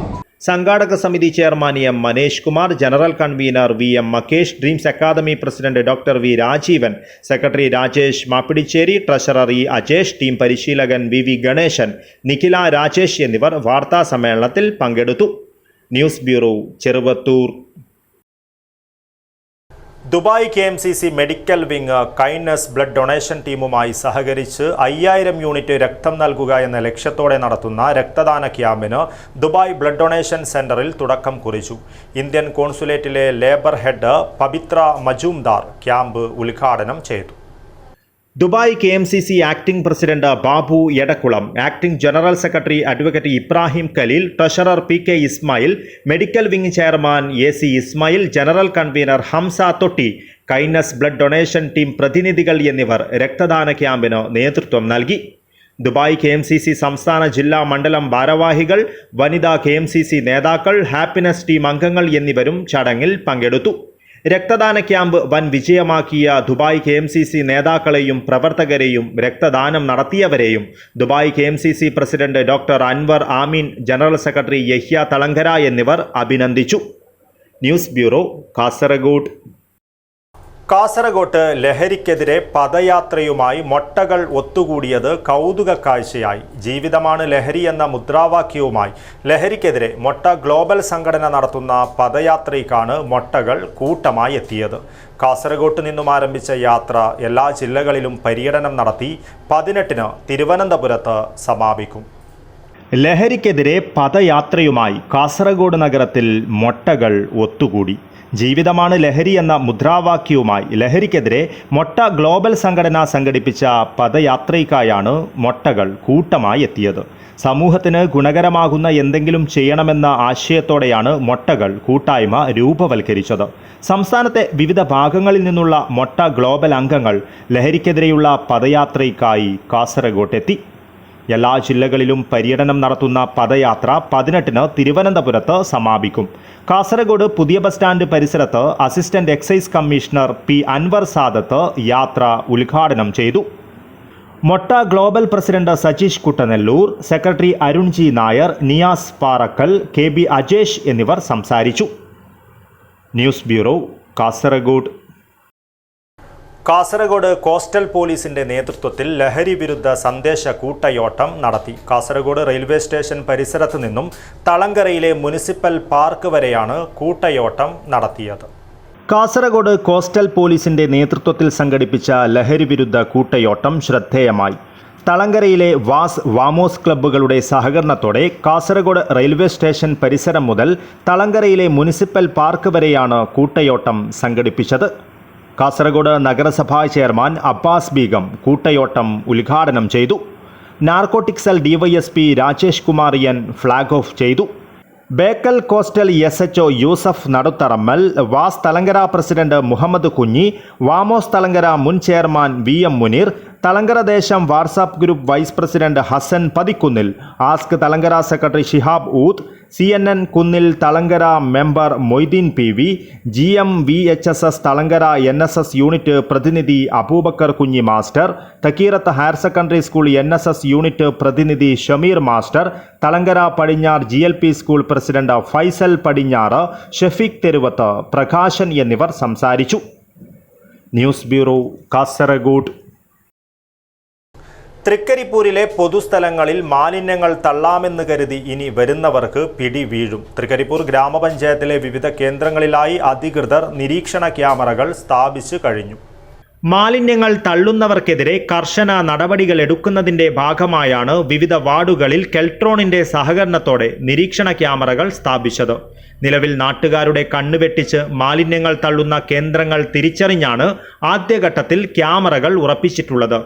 സംഘാടക സമിതി chairman M. Manesh Kumar, general convener VM. Makesh, dreams academy president doctor V. Rajeevan, secretary Rajesh Mappidicheri, treasurer E. Ajesh, team പരിശീലകൻ VV. ഗണേശൻ, നിഖില രാജേഷ് എന്നിവർ വാർത്താ സമ്മേളനത്തിൽ പങ്കെടുത്തു. News bureau, Cheruvathur. Dubai KMCC medical wing kindness blood donation ടീമുമായി സഹകരിച്ച് 5000 യൂണിറ്റ് രക്തം നൽകുക എന്ന ലക്ഷ്യത്തോടെ നടത്തുന്ന രക്തദാന ക്യാമ്പിന് ദുബായ് ബ്ലഡ് ഡൊണേഷൻ സെന്ററിൽ തുടക്കം കുറിച്ചു. ഇന്ത്യൻ കോൺസുലേറ്റിലെ labour head Pavithra Majumdar camp ഉദ്ഘാടനം ചെയ്തു. Dubai KMCC acting president Babu Edakkulam, acting general secretary advocate Ibrahim Khaleel, treasurer PK Ismail, medical wing chairman AC Ismail, general convener Hamza Thotti, kindness blood donation team പ്രതിനിധികൾ എന്നിവർ രക്തദാന ക്യാമ്പിന് നേതൃത്വം നൽകി. ദുബായ് KMCC സംസ്ഥാന, ജില്ലാ, മണ്ഡലം ഭാരവാഹികൾ, വനിതാ KMCC നേതാക്കൾ, ഹാപ്പിനെസ് ടീം അംഗങ്ങൾ എന്നിവരും ചടങ്ങിൽ പങ്കെടുത്തു. രക്തദാന ക്യാമ്പ് വൻ വിജയമാക്കിയ ദുബായ് KMCC നേതാക്കളെയും പ്രവർത്തകരെയും രക്തദാനം നടത്തിയവരെയും Dubai KMCC president doctor Anwar Ameen, general secretary Yahya Thalangara എന്നിവർ അഭിനന്ദിച്ചു. News bureau, Kasaragod. കാസർഗോട്ട് ലഹരിക്കെതിരെ പദയാത്രയുമായി മൊട്ടകൾ ഒത്തുകൂടിയത് കൗതുക കാഴ്ചയായി. ജീവിതമാണ് ലഹരി എന്ന മുദ്രാവാക്യവുമായി ലഹരിക്കെതിരെ മൊട്ട ഗ്ലോബൽ സംഘടന നടത്തുന്ന പദയാത്രയ്ക്കാണ് മൊട്ടകൾ കൂട്ടമായി എത്തിയത്. കാസർഗോട്ട് നിന്നും ആരംഭിച്ച യാത്ര എല്ലാ ജില്ലകളിലും പര്യടനം നടത്തി 18-ന് തിരുവനന്തപുരത്ത് സമാപിക്കും. ലഹരിക്കെതിരെ പദയാത്രയുമായി കാസർഗോഡ് നഗരത്തിൽ മൊട്ടകൾ ഒത്തുകൂടി. ജീവിതമാണ് ലഹരി എന്ന മുദ്രാവാക്യവുമായി ലഹരിക്കെതിരെ മൊട്ട ഗ്ലോബൽ സംഘടന സംഘടിപ്പിച്ച പദയാത്രയ്ക്കായാണ് മൊട്ടകൾ കൂട്ടമായി എത്തിയത്. സമൂഹത്തിന് ഗുണകരമാകുന്ന എന്തെങ്കിലും ചെയ്യണമെന്ന ആശയത്തോടെയാണ് മൊട്ടകൾ കൂട്ടായ്മ രൂപവൽക്കരിച്ചത്. സംസ്ഥാനത്തെ വിവിധ ഭാഗങ്ങളിൽ നിന്നുള്ള മൊട്ട ഗ്ലോബൽ അംഗങ്ങൾ ലഹരിക്കെതിരെയുള്ള പദയാത്രയ്ക്കായി കാസർഗോട്ടെത്തി. എല്ലാ ജില്ലകളിലും പര്യടനം നടത്തുന്ന പദയാത്ര 18-ന് തിരുവനന്തപുരത്ത് സമാപിക്കും. കാസർഗോഡ് പുതിയ ബസ് സ്റ്റാൻഡ് പരിസരത്ത് assistant excise commissioner P Anwar Sadath യാത്ര ഉദ്ഘാടനം ചെയ്തു. മൊട്ട global president Sajeesh Kuttanellur, secretary Arun G Nair, Niyas Parakkal, K B. Ajesh എന്നിവർ സംസാരിച്ചു. News bureau, Kasaragod. Kasaragod coastal പോലീസിന്റെ നേതൃത്വത്തിൽ ലഹരി വിരുദ്ധ സന്ദേശ കൂട്ടയോട്ടം നടത്തി. കാസർഗോഡ് റെയിൽവേ സ്റ്റേഷൻ പരിസരത്ത് നിന്നും തളങ്കരയിലെ മുനിസിപ്പൽ പാർക്ക് വരെയാണ് കൂട്ടയോട്ടം നടത്തിയത്. കാസർഗോഡ് കോസ്റ്റൽ പോലീസിന്റെ നേതൃത്വത്തിൽ സംഘടിപ്പിച്ച ലഹരി വിരുദ്ധ കൂട്ടയോട്ടം ശ്രദ്ധേയമായി. തളങ്കരയിലെ വാമോസ് ക്ലബ്ബുകളുടെ സഹകരണത്തോടെ കാസർഗോഡ് റെയിൽവേ സ്റ്റേഷൻ പരിസരം മുതൽ തളങ്കരയിലെ മുനിസിപ്പൽ പാർക്ക് വരെയാണ് കൂട്ടയോട്ടം സംഘടിപ്പിച്ചത്. കാസർഗോഡ് നഗരസഭാ ചെയർമാൻ അബ്ബാസ് ബീഗം കൂട്ടയോട്ടം ഉദ്ഘാടനം ചെയ്തു. Narcotic cell DYSP Rajesh Kumar N flag off ചെയ്തു. ബേക്കൽ കോസ്റ്റൽ SHO യൂസഫ് നടുത്തറമ്മൽ, വാസ് തളങ്കര പ്രസിഡന്റ് മുഹമ്മദ് കുഞ്ഞി, വാമോസ് തളങ്കര മുൻ ചെയർമാൻ VM മുനീർ, തളങ്കര ദേശം WhatsApp group vice president Hasan Pathikkunnil, ആസ്ക് തളങ്കര സെക്രട്ടറി ഷിഹാബ് ഊത്ത്, CNN Kunnil Thalangara member Moideen PV, GM VHSS Thalangara NSS unit പ്രതിനിധി Aboobacker Kunhi master, Thakheerath higher secondary school NSS unit പ്രതിനിധി ഷമീർ മാസ്റ്റർ, തളങ്കര പടിഞ്ഞാർ GLP സ്കൂൾ പ്രസിഡന്റ് ഫൈസൽ പടിഞ്ഞാറ്, ഷഫീഖ് തെരുവത്ത്, പ്രകാശൻ എന്നിവർ സംസാരിച്ചു. News bureau, Kasaragod. തൃക്കരിപ്പൂരിലെ പൊതുസ്ഥലങ്ങളിൽ മാലിന്യങ്ങൾ തള്ളാമെന്ന് കരുതി ഇനി വരുന്നവർക്ക് പിടി വീഴും. തൃക്കരിപ്പൂർ ഗ്രാമപഞ്ചായത്തിലെ വിവിധ കേന്ദ്രങ്ങളിലായി അധികൃതർ നിരീക്ഷണ ക്യാമറകൾ സ്ഥാപിച്ചു കഴിഞ്ഞു. മാലിന്യങ്ങൾ തള്ളുന്നവർക്കെതിരെ കർശന നടപടികൾ എടുക്കുന്നതിന്റെ ഭാഗമായാണ് വിവിധ വാർഡുകളിൽ കെൽട്രോണിന്റെ സഹകരണത്തോടെ നിരീക്ഷണ ക്യാമറകൾ സ്ഥാപിച്ചത്. നിലവിൽ നാട്ടുകാരുടെ കണ്ണുവെട്ടിച്ച് മാലിന്യങ്ങൾ തള്ളുന്ന കേന്ദ്രങ്ങൾ തിരിച്ചറിഞ്ഞാണ് ആദ്യഘട്ടത്തിൽ ക്യാമറകൾ ഉറപ്പിച്ചിട്ടുള്ളത്.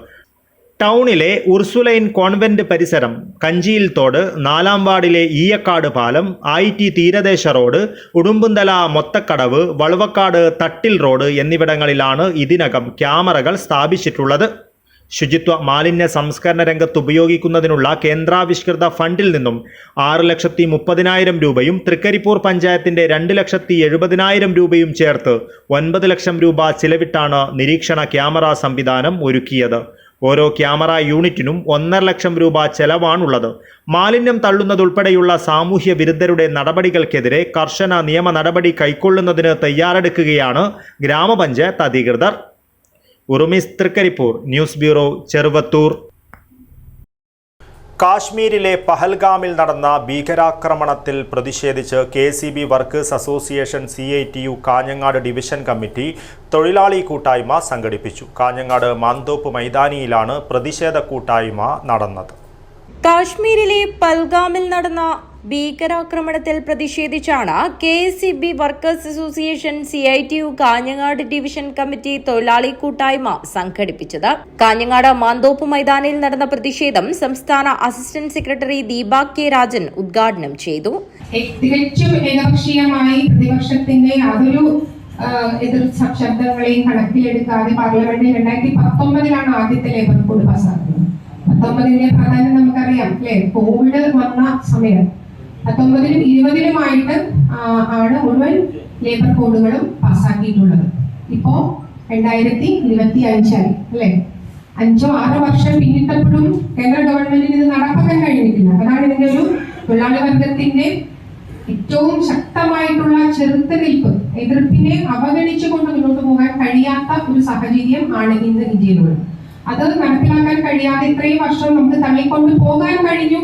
ടൗണിലെ ഉർസുലൈൻ കോൺവെന്റ് പരിസരം, കഞ്ചിയിൽ തോട്, 4-ാം വാർഡിലെ ഈയക്കാട് പാലം, IT തീരദേശ റോഡ്, ഉടുമ്പുന്തല മൊത്തക്കടവ്, വളുവക്കാട് തട്ടിൽ റോഡ് എന്നിവിടങ്ങളിലാണ് ഇതിനകം ക്യാമറകൾ സ്ഥാപിച്ചിട്ടുള്ളത്. ശുചിത്വ മാലിന്യ സംസ്കരണ രംഗത്ത് ഉപയോഗിക്കുന്നതിനുള്ള കേന്ദ്രാവിഷ്കൃത ഫണ്ടിൽ നിന്നും 6,30,000 രൂപയും തൃക്കരിപ്പൂർ പഞ്ചായത്തിന്റെ 2,70,000 രൂപയും ചേർത്ത് 9 ലക്ഷം രൂപ ചിലവിട്ടാണ് നിരീക്ഷണ ക്യാമറ സംവിധാനം ഒരുക്കിയത്. ഓരോ ക്യാമറ യൂണിറ്റിനും 1.5 ലക്ഷം രൂപ ചെലവാണുള്ളത്. മാലിന്യം തള്ളുന്നതുൾപ്പെടെയുള്ള സാമൂഹ്യ വിരുദ്ധരുടെ നടപടികൾക്കെതിരെ കർശന നിയമ നടപടി കൈക്കൊള്ളുന്നതിന് തയ്യാറെടുക്കുകയാണ് ഗ്രാമപഞ്ചായത്ത് അധികൃതർ. ഉറുമിസ്, തൃക്കരിപ്പൂർ. News bureau, Cheruvathur. കാശ്മീരിലെ പഹൽഗാമിൽ നടന്ന ഭീകരാക്രമണത്തിൽ പ്രതിഷേധിച്ച് KCB workers association CITU Kanhangad division committee തൊഴിലാളി കൂട്ടായ്മ സംഘടിപ്പിച്ചു. കാഞ്ഞങ്ങാട് മാന്തോപ്പ് മൈതാനിയിലാണ് പ്രതിഷേധ കൂട്ടായ്മ നടന്നത്. കാശ്മീരിലെ പഹൽഗാമിൽ നടന്ന ഭീകരാക്രമണത്തിൽ പ്രതിഷേധിച്ചാണ് KCB workers association CITU Kanhangad division committee തൊഴിലാളി കൂട്ടായ്മ സംഘടിപ്പിച്ചത്. കാഞ്ഞങ്ങാട് മാന്തോപ്പ് മൈതാനിയിൽ നടന്ന പ്രതിഷേധം സംസ്ഥാന assistant secretary Deepa K. Rajan ഉദ്ഘാടനം ചെയ്തു. തികച്ചും ഏകപക്ഷീയമായി പ്രതിപക്ഷത്തിന്റെ യാതൊരു എതിർ ശബ്ദങ്ങളെയും കണക്കിലെടുക്കാതെ പാർലമെന്റിൽ 2019 ആദ്യത്തെ ലേബർ കോഡ് പാസ്സാക്കുന്നത്. 19ന്റെ പ്രാധാന്യം നമുക്കറിയാം അല്ലെ? കോവിഡ് വന്ന സമയം 19ലും 20ലുമായിട്ട് ആണ് മുഴുവൻ ലേബർ കോഡുകളും പാസ്സാക്കിയിട്ടുള്ളത്. ഇപ്പോ 2025 അല്ലെ? 5-6 വർഷം പിന്നിട്ടപ്പോഴും കേന്ദ്ര ഗവൺമെന്റിന് ഇത് നടപ്പാക്കാൻ കഴിഞ്ഞിട്ടില്ല. അതാണ് ഇതിന്റെ ഒരു തൊഴിലാളി വർഗത്തിന്റെ ഏറ്റവും ശക്തമായിട്ടുള്ള ചെറുത്തുനിൽപ്പ്, എതിർപ്പിനെ അവഗണിച്ചുകൊണ്ട് മുന്നോട്ട് പോകാൻ കഴിയാത്ത ഒരു സാഹചര്യം ആണ് ഇന്ന് ഇന്ത്യയിലുള്ളത്. അത് നടപ്പിലാക്കാൻ കഴിയാതെ ഇത്രയും വർഷം നമുക്ക് തള്ളിക്കൊണ്ട് പോകാൻ കഴിഞ്ഞു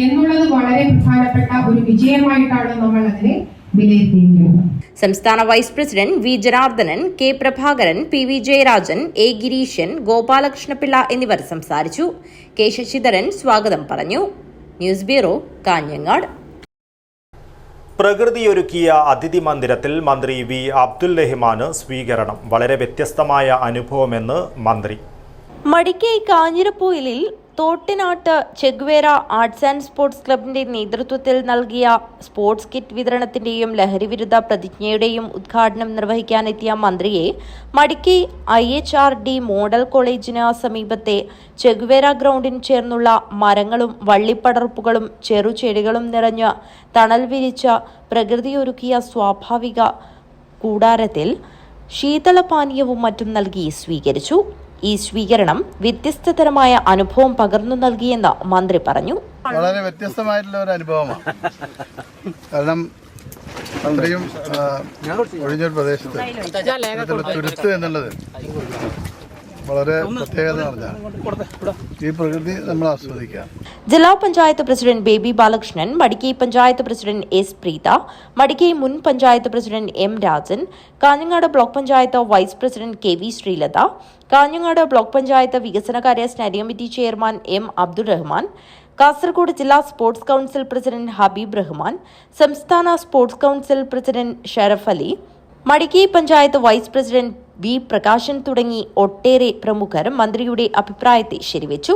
എന്നുള്ളത് വളരെ പ്രധാനപ്പെട്ട ഒരു വിജയമായിട്ടാണ് നമ്മൾ അതിനെ വിലയിരുത്തിയിരിക്കുന്നത്. സംസ്ഥാന vice president V. Janardhanan, K. Prabhakaran, PV. Jayarajan, A. Gireeshan, Gopalakrishna Pillai എന്നിവർ സംസാരിച്ചു. K. ശശിധരൻ സ്വാഗതം പറഞ്ഞു. News bureau, Kanhangad. പ്രകൃതിയൊരുക്കിയ അതിഥി മന്ദിരത്തിൽ മന്ത്രി V. അബ്ദുൽ റഹ്മാന് സ്വീകരണം. വളരെ വ്യത്യസ്തമായ അനുഭവമെന്ന് മന്ത്രി. മടിക്കൈ കാഞ്ഞിരപ്പൊയിലിൽ Thottinad Che Guevara arts and sports ക്ലബിന്റെ നേതൃത്വത്തിൽ നൽകിയ സ്പോർട്സ് കിറ്റ് വിതരണത്തിന്റെയും ലഹരിവിരുദ്ധ പ്രതിജ്ഞയുടെയും ഉദ്ഘാടനം നിർവഹിക്കാനെത്തിയ മന്ത്രിയെ മടിക്കൈ IHRD മോഡൽ കോളേജിന് സമീപത്തെ ചെഗ്വേര ഗ്രൗണ്ടിന് ചേർന്നുള്ള മരങ്ങളും വള്ളിപ്പടർപ്പുകളും ചെറുചെടികളും നിറഞ്ഞ് തണൽ വിരിച്ച പ്രകൃതിയൊരുക്കിയ സ്വാഭാവിക കൂടാരത്തിൽ ശീതളപാനീയവും മറ്റും നൽകി സ്വീകരിച്ചു. ഈ സ്വീകരണം വ്യത്യസ്തതരമായ അനുഭവം പകർന്നു നൽകിയെന്ന് മന്ത്രി പറഞ്ഞു. വളരെ വ്യത്യസ്തമായിട്ടുള്ള ഒരു അനുഭവമാണ്. കാരണം അത്രയും ഒഴിഞ്ഞൊരു പ്രദേശത്ത് തുരുത്ത് എന്നുള്ളത് വളരെ പ്രത്യേകത പറഞ്ഞാണ്. ഈ പ്രകൃതി നമ്മൾ ആസ്വദിക്കാം. ജില്ലാ panchayat president baby Balakrishnan, Madikai panchayat president S. Preetha, Madikai മുൻ panchayat president M. Rajan, Kanhangad block panchayat vice president KV. Sreelatha, Kanhangad block panchayat വികസനകാര്യ standing committee chairman M. Abdul Rahman, Kasaragod ജില്ലാ sports council president Habeeb Rahman, സംസ്ഥാന sports council president Sharaf Ali, Madikai panchayat vice president V. Prakashan തുടങ്ങി ഒട്ടേറെ പ്രമുഖർ മന്ത്രിയുടെ അഭിപ്രായത്തെ ശരിവെച്ചു.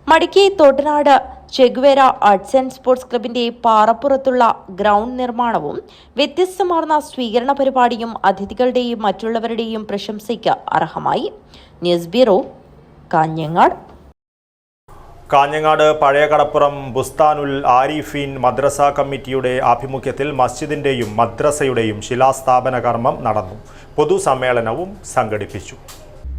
Madikai Thottanad Che Guevara arts and sports ക്ലബിന്റെ പാറപ്പുറത്തുള്ള ഗ്രൗണ്ട് നിർമ്മാണവും വ്യത്യസ്തമാർന്ന സ്വീകരണ പരിപാടിയും അതിഥികളുടെയും മറ്റുള്ളവരുടെയും പ്രശംസയ്ക്ക് അർഹമായി. News bureau, Kanhangad. കാഞ്ഞങ്ങാട് പഴയ കടപ്പുറം ബുസ്താനുൽ ആരിഫീൻ മദ്രസ കമ്മിറ്റിയുടെ ആഭിമുഖ്യത്തിൽ മസ്ജിദിന്റെയും മദ്രസയുടെയും ശിലാസ്ഥാപന കർമ്മം നടന്നു. പൊതുസമ്മേളനവും സംഘടിപ്പിച്ചു.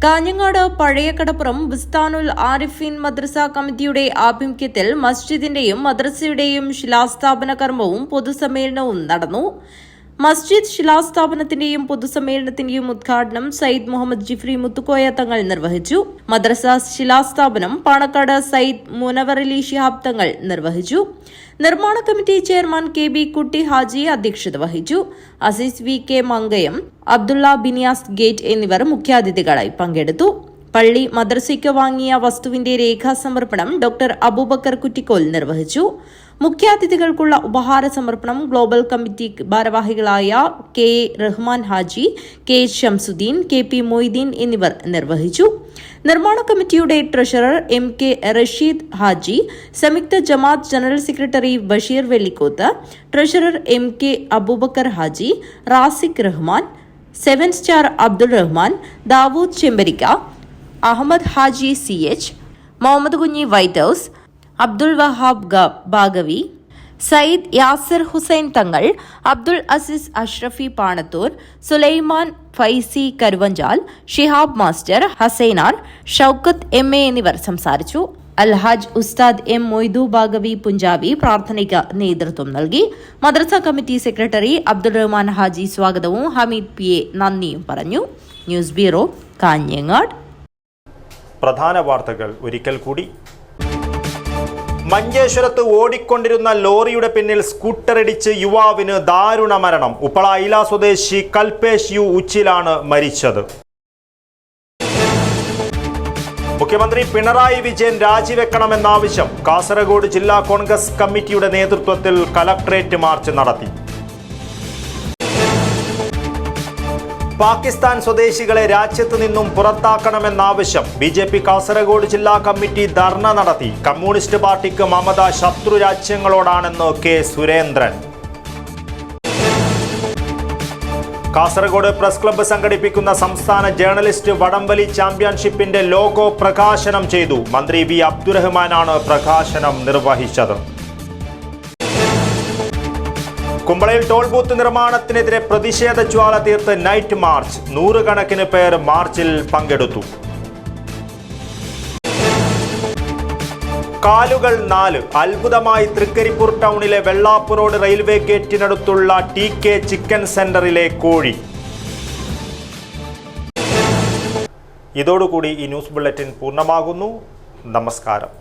കാഞ്ഞങ്ങാട് പഴയ കടപ്പുറം ബുസ്താനുൽ ആരിഫീൻ മദ്രസ കമ്മിറ്റിയുടെ ആഭിമുഖ്യത്തിൽ മസ്ജിദിന്റെയും മദ്രസയുടെയും ശിലാസ്ഥാപന കർമ്മവും പൊതുസമ്മേളനവും നടന്നു. മസ്ജിദ് ശിലാസ്ഥാപനത്തിന്റെയും പൊതുസമ്മേളനത്തിന്റെയും ഉദ്ഘാടനം സയ്യിദ് മുഹമ്മദ് ജിഫ്രി മുത്തുക്കോയ തങ്ങൾ നിർവഹിച്ചു. മദ്രസ ശിലാസ്ഥാപനം പാണക്കാട് സയ്യിദ് മുനവറലി ശിഹാബ് തങ്ങൾ നിർവഹിച്ചു. നിർമ്മാണ കമ്മിറ്റി ചെയർമാൻ KB കുട്ടി ഹാജി അധ്യക്ഷത വഹിച്ചു. അസീസ് VK മങ്കയം, അബ്ദുള്ള ബിനിയാസ് ഗേറ്റ് എന്നിവർ മുഖ്യാതിഥികളായി പങ്കെടുത്തു. പള്ളി മദ്രസയ്ക്ക് വാങ്ങിയ വസ്തുവിന്റെ രേഖാസമർപ്പണം ഡോക്ടർ അബൂബക്കർ കുറ്റിക്കോൽ നിർവഹിച്ചു. മുഖ്യാതിഥികൾക്കുള്ള ഉപഹാര സമർപ്പണം ഗ്ലോബൽ കമ്മിറ്റി ഭാരവാഹികളായ K. Rahman Haji, K. Shamsuddin, KP Moideen എന്നിവർ നിർവഹിച്ചു. നിർമ്മാണ കമ്മിറ്റിയുടെ ട്രഷറർ MK റഷീദ് ഹാജി, സംയുക്ത ജമാഅത്ത് general secretary Basheer Vellikoth, treasurer MK Aboobacker Haji, Raziq Rahman, 7 star Abdul Rahman, Dawood Chembarikka, Ahmed Haji CH, Muhammad Kunhi white house, Abdul Wahab Baqavi, Sayyid Yasir Hussain Thangal, Abdul Azeez Ashrafi Panathur, Sulaiman Faizy Karuvanchal, Shihab master, Hasainar, Shoukath MA എന്നിവർ സംസാരിച്ചു. അൽഹാജ് ഉസ്താദ് M. മൊയ്തു ബാഗവി പുഞ്ചാബി പ്രാർത്ഥനയ്ക്ക് നേതൃത്വം നൽകി. മദ്രസ കമ്മിറ്റി സെക്രട്ടറി അബ്ദുൾ റഹ്മാൻ ഹാജി സ്വാഗതവും ഹമീദ് PA നന്ദിയും പറഞ്ഞു. News bureau, Kanhangad. പ്രധാന വാർത്തകൾ ഒരിക്കൽ കൂടി. മഞ്ചേശ്വരത്ത് ഓടിക്കൊണ്ടിരുന്ന ലോറിയുടെ പിന്നിൽ സ്കൂട്ടറിടിച്ച് യുവാവിന് ദാരുണ മരണം. ഉപ്പള ഐല സ്വദേശി കൽപേഷ് U. ഉച്ചിലാണ് മരിച്ചത്. മുഖ്യമന്ത്രി പിണറായി വിജയൻ രാജിവെക്കണമെന്നാവശ്യം. കാസർഗോഡ് ജില്ലാ കോൺഗ്രസ് കമ്മിറ്റിയുടെ നേതൃത്വത്തിൽ കലക്ട്രേറ്റ് മാർച്ച് നടത്തി. പാകിസ്ഥാൻ സ്വദേശികളെ രാജ്യത്ത് നിന്നും പുറത്താക്കണമെന്നാവശ്യം. BJP കാസർഗോഡ് ജില്ലാ കമ്മിറ്റി ധർണ നടത്തി. കമ്മ്യൂണിസ്റ്റ് പാർട്ടിക്ക് മമത ശത്രു രാജ്യങ്ങളോടാണെന്ന് K. Surendran. Kasaragod press club സംഘടിപ്പിക്കുന്ന സംസ്ഥാന ജേർണലിസ്റ്റ് വടംവലി ചാമ്പ്യൻഷിപ്പിന്റെ ലോഗോ പ്രകാശനം ചെയ്തു. മന്ത്രി V. അബ്ദുറഹ്മാനാണ് പ്രകാശനം നിർവഹിച്ചത്. കുമ്പളയിൽ ടോൾ ബൂത്ത് നിർമ്മാണത്തിനെതിരെ പ്രതിഷേധ ജ്വാല തീർത്ത് നൈറ്റ് മാർച്ച്. 100 കണക്കിന് പേർ മാർച്ചിൽ പങ്കെടുത്തു. കാലുകൾ 4 അത്ഭുതമായി തൃക്കരിപ്പൂർ ടൗണിലെ വെള്ളാപ്പൂർ റോഡ് റെയിൽവേ ഗേറ്റിനടുത്തുള്ള TK ചിക്കൻ സെന്ററിലെ കോഴി. ഇതോടുകൂടി ഈ ന്യൂസ് ബുള്ളറ്റിൻ പൂർണ്ണമാകുന്നു. നമസ്കാരം.